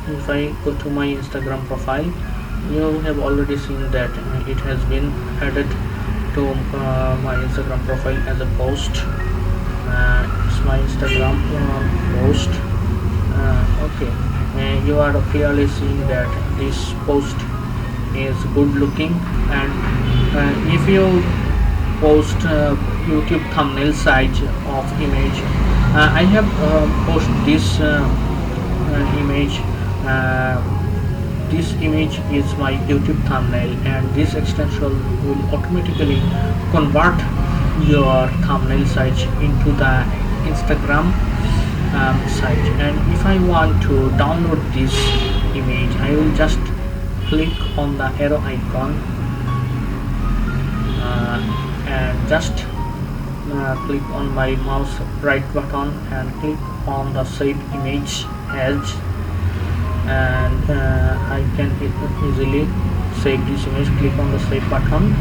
if I go to my Instagram profile, you have already seen that it has been added to my Instagram profile as a post. It's my Instagram post. Okay, you are clearly seeing that this post is good looking, and if you post YouTube thumbnail size of image, I have post this image. uh, this image is my YouTube thumbnail, and this extension will automatically convert your thumbnail size into the Instagram site. And if I want to download this image, I will just click on the arrow icon, and just click on my mouse right button and click on the save image as, and I can easily save this image. Click on the save button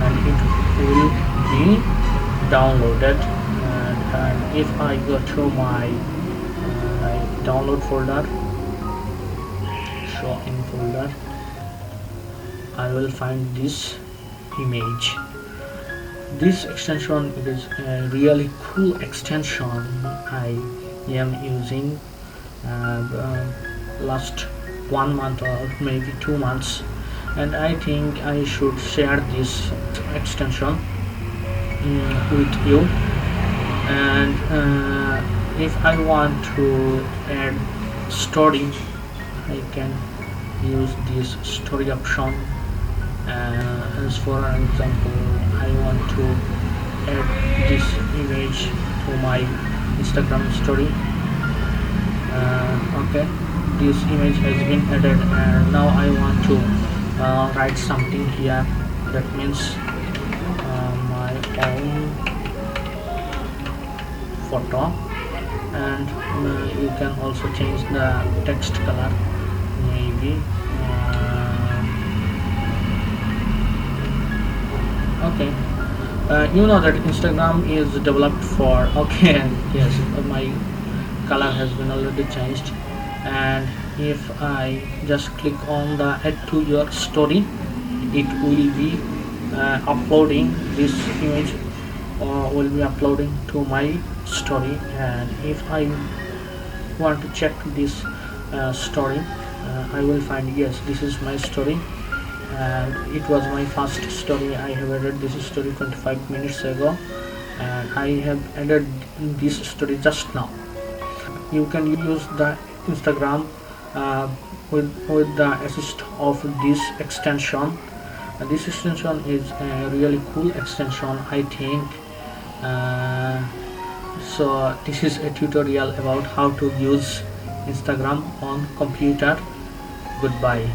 and it will be downloaded. And if I go to my download folder, show in folder, I will find this image. This extension is a really cool extension I am using last 1 month or maybe 2 months, and I think I should share this extension with you. And if I want to add story, I can use this story option. As for an example, I want to add this image to my Instagram story. Okay, this image has been added, and now I want to write something here. That means my own photo, and you can also change the text color, maybe. Okay, you know that Instagram is developed for, okay, yes, my color has been already changed. And if I just click on the add to your story, it will be uploading this image, will be uploading to my story. And if I want to check this story, I will find, yes, this is my story, and it was my first story. I have added this story 25 minutes ago, and I have added this story just now. You can use the Instagram with the assist of this extension. This extension is a really cool extension, I think. So this is a tutorial about how to use Instagram on computer. Goodbye.